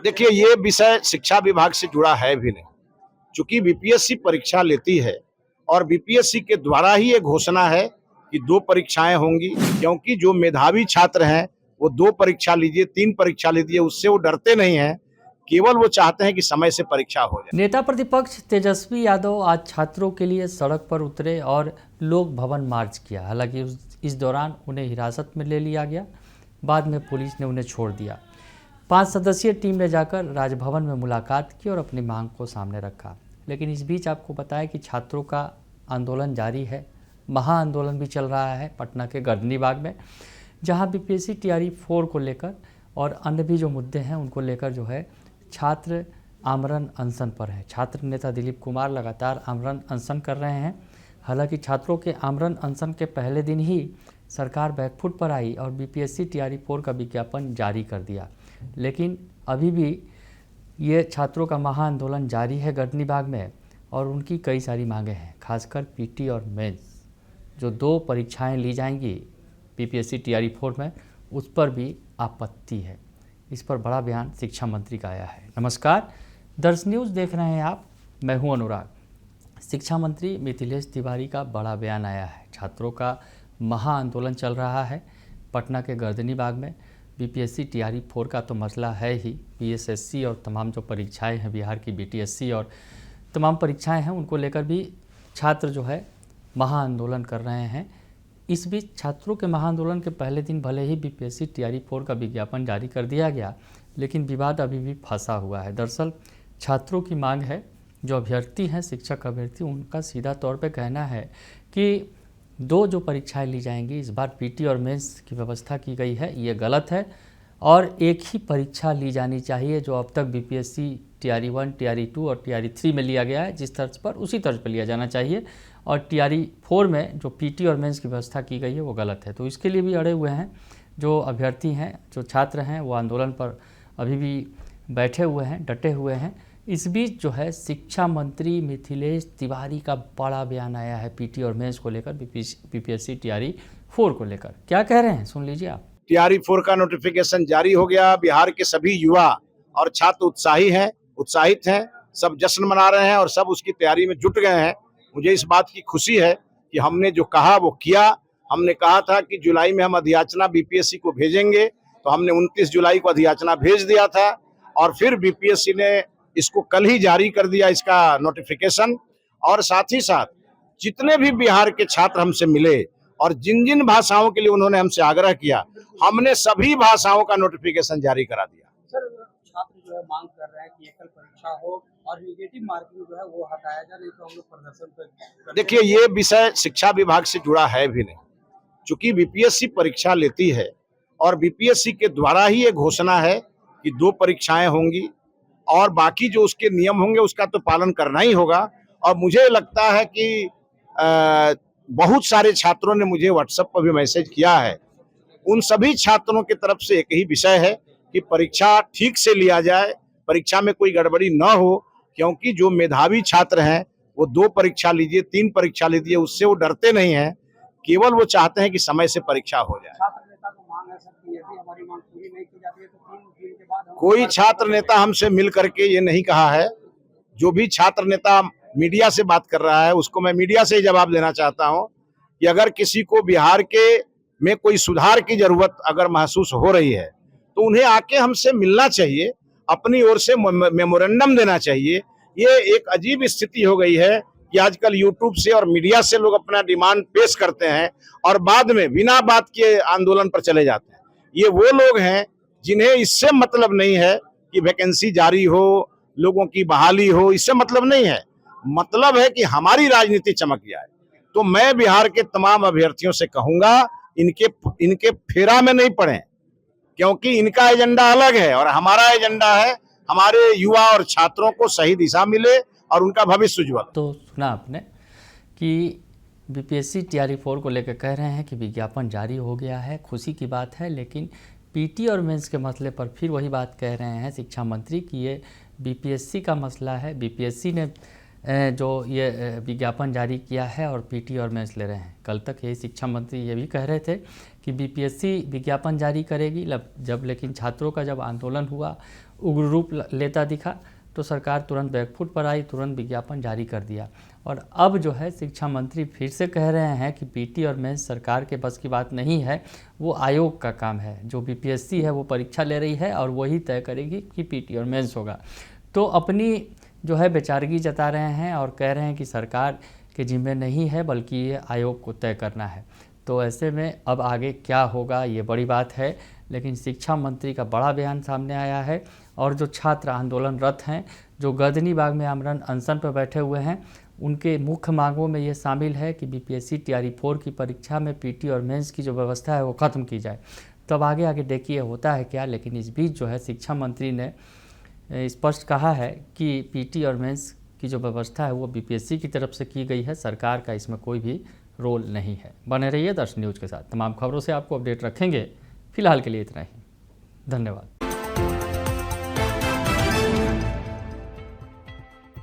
देखिए, ये विषय शिक्षा विभाग से जुड़ा है भी नहीं। चूंकि बीपीएससी परीक्षा लेती है और बीपीएससी के द्वारा ही ये घोषणा है कि 2 परीक्षाएं होंगी, क्योंकि जो मेधावी छात्र हैं वो 2 परीक्षा लीजिए, 3 परीक्षा लीजिए, उससे वो डरते नहीं हैं। केवल वो चाहते हैं कि समय से परीक्षा हो जाए। नेता प्रतिपक्ष तेजस्वी यादव आज छात्रों के लिए सड़क पर उतरे और लोक भवन मार्च किया। हालांकि इस दौरान उन्हें हिरासत में ले लिया गया। बाद में पुलिस ने उन्हें छोड़ दिया। 5 सदस्यीय टीम ने जाकर राजभवन में मुलाकात की और अपनी मांग को सामने रखा। लेकिन इस बीच आपको बताया कि छात्रों का आंदोलन जारी है। महाआंदोलन भी चल रहा है पटना के गर्दनी बाग में, जहां बीपीएससी टीआरई 4 को लेकर और अन्य भी जो मुद्दे हैं उनको लेकर जो है छात्र आमरण अनशन पर है। छात्र नेता दिलीप कुमार लगातार आमरण अनशन कर रहे हैं। हालांकि छात्रों के आमरण अनशन के पहले दिन ही सरकार बैकफुट पर आई और बीपीएससी टीआरई 4 का विज्ञापन जारी कर दिया। लेकिन अभी भी ये छात्रों का महाआंदोलन जारी है गर्दनी बाग में और उनकी कई सारी मांगे हैं। खासकर पीटी और मेंस जो 2 परीक्षाएं ली जाएंगी बीपीएससी टीआरई 4 में, उस पर भी आपत्ति है। इस पर बड़ा बयान शिक्षा मंत्री का आया है। नमस्कार, दर्श न्यूज़ देख रहे हैं आप, मैं हूं अनुराग। शिक्षा मंत्री मिथिलेश तिवारी का बड़ा बयान आया है। छात्रों का महाआंदोलन चल रहा है पटना के गर्दनी बाग में। बीपीएससी टीआरई 4 का तो मसला है ही, बीएसएससी और तमाम जो परीक्षाएं हैं बिहार की, बीटीएससी और तमाम परीक्षाएं हैं, उनको लेकर भी छात्र जो है महाआंदोलन कर रहे हैं। इस बीच छात्रों के महाआंदोलन के पहले दिन भले ही बीपीएससी टीआरई 4 का विज्ञापन जारी कर दिया गया, लेकिन विवाद अभी भी फंसा हुआ है। दरअसल छात्रों की मांग है, जो अभ्यर्थी हैं, शिक्षक अभ्यर्थी, उनका सीधा तौर पे कहना है कि 2 जो परीक्षाएं ली जाएंगी, इस बार पीटी और मेंस की व्यवस्था की गई है, ये गलत है और एक ही परीक्षा ली जानी चाहिए जो अब तक बीपीएससी टीआरई 1, टीआरई 2 और टीआरई 3 में लिया गया है। जिस तर्ज पर उसी तर्ज पर लिया जाना चाहिए और टीआरई 4 में जो पीटी और मेंस की व्यवस्था की गई है वो गलत है। तो इसके लिए भी अड़े हुए हैं जो अभ्यर्थी हैं, जो छात्र हैं, वो आंदोलन पर अभी भी बैठे हुए हैं, डटे हुए हैं। इस बीच जो है शिक्षा मंत्री मिथिलेश तिवारी का बड़ा बयान आया है पीटी और मेंस को लेकर, बीपीएससी टीआरई 4 को लेकर। क्या कह रहे हैं, सुन लीजिए आप। टीआरई 4 का नोटिफिकेशन जारी हो गया। बिहार के सभी युवा और छात्र उत्साहित हैं, सब जश्न मना रहे हैं और सब उसकी तैयारी में जुट गए हैं। मुझे इस बात की खुशी है कि हमने जो कहा वो किया। हमने कहा था कि जुलाई में हम अधियाचना बीपीएससी को भेजेंगे, तो हमने 29 जुलाई को अधियाचना भेज दिया था और फिर बीपीएससी ने इसको कल ही जारी कर दिया, इसका नोटिफिकेशन। और साथ ही साथ जितने भी बिहार के छात्र हमसे मिले और जिन जिन भाषाओं के लिए उन्होंने हमसे आग्रह किया, हमने सभी भाषाओं का नोटिफिकेशन जारी करा दिया। सर, छात्र जो है मांग कर रहे हैं कि एकल परीक्षा हो और निगेटिव मार्किंग जो है वो हटाया जाए, नहीं तो हम लोग प्रदर्शन पर। देखिए, ये विषय शिक्षा विभाग से जुड़ा है भी नहीं। चूंकि बीपीएससी परीक्षा लेती है और बीपीएससी के द्वारा ही ये घोषणा है कि 2 परीक्षाएं होंगी और बाकी जो उसके नियम होंगे उसका तो पालन करना ही होगा। और मुझे लगता है कि बहुत सारे छात्रों ने मुझे व्हाट्सएप पर भी मैसेज किया है। उन सभी छात्रों की तरफ से एक ही विषय है कि परीक्षा ठीक से लिया जाए, परीक्षा में कोई गड़बड़ी न हो, क्योंकि जो मेधावी छात्र हैं वो 2 परीक्षा लीजिए, 3 परीक्षा लीजिए, उससे वो डरते नहीं हैं। केवल वो चाहते हैं कि समय से परीक्षा हो जाए। छात्र नेता को मांग है सर कि यदि हमारी मांग पूरी नहीं की जाती है तो 3 दिन के बाद कोई छात्र नेता हमसे मिल करके ये नहीं कहा है। जो भी छात्र नेता मीडिया से बात कर रहा है उसको मैं मीडिया से ही जवाब देना चाहता हूं कि अगर किसी को बिहार के में कोई सुधार की जरूरत अगर महसूस हो रही है तो उन्हें आके हमसे मिलना चाहिए, अपनी ओर से मेमोरेंडम देना चाहिए। ये एक अजीब स्थिति हो गई है कि आजकल यूट्यूब से और मीडिया से लोग अपना डिमांड पेश करते हैं और बाद में बिना बात के आंदोलन पर चले जाते हैं। ये वो लोग हैं जिन्हें इससे मतलब नहीं है कि वैकेंसी जारी हो, लोगों की बहाली हो, इससे मतलब नहीं है। मतलब है कि हमारी राजनीति चमक जाए। तो मैं बिहार के तमाम अभ्यर्थियों से कहूंगा, इनके फेरा में नहीं पड़े, क्योंकि इनका एजेंडा अलग है और हमारा एजेंडा है हमारे युवा और छात्रों को सही दिशा मिले और उनका भविष्य उज्जवल। तो सुना आपने कि बीपीएससी टीआरई 4 को लेकर कह रहे हैं कि विज्ञापन जारी हो गया है, खुशी की बात है। लेकिन पीटी और मेंस के मसले पर फिर वही बात कह रहे हैं शिक्षा मंत्री कि ये बीपीएससी का मसला है। बीपीएससी ने जो ये विज्ञापन जारी किया है और पीटी और मेंस ले रहे हैं। कल तक यही शिक्षा मंत्री ये भी कह रहे थे कि बीपीएससी विज्ञापन जारी करेगी, लेकिन छात्रों का जब आंदोलन हुआ, उग्र रूप लेता दिखा, तो सरकार तुरंत बैकफुट पर आई, तुरंत विज्ञापन जारी कर दिया। और अब जो है शिक्षा मंत्री फिर से कह रहे हैं कि पीटी और मेंस सरकार के बस की बात नहीं है, वो आयोग का काम है। जो बीपीएससी है वो परीक्षा ले रही है और वही तय करेगी कि पीटी और मेंस होगा। तो अपनी जो है बेचारगी जता रहे हैं और कह रहे हैं कि सरकार के जिम्मे नहीं है, बल्कि ये आयोग को तय करना है। तो ऐसे में अब आगे क्या होगा ये बड़ी बात है, लेकिन शिक्षा मंत्री का बड़ा बयान सामने आया है। और जो छात्र आंदोलनरत हैं, जो गर्दनी बाग में आमरण अनशन पर बैठे हुए हैं, उनके मुख्य मांगों में ये शामिल है कि बीपीएससी टीआरई 4 की परीक्षा में पीटी और मेंस की जो व्यवस्था है वो ख़त्म की जाए। तब आगे आगे देखिए होता है क्या। लेकिन इस बीच जो है शिक्षा मंत्री ने स्पष्ट कहा है कि पीटी और मेंस की जो व्यवस्था है वो बीपीएससी की तरफ से की गई है, सरकार का इसमें कोई भी रोल नहीं है। बने रहिए दर्शन न्यूज़ के साथ, तमाम खबरों से आपको अपडेट रखेंगे। फिलहाल के लिए इतना ही, धन्यवाद।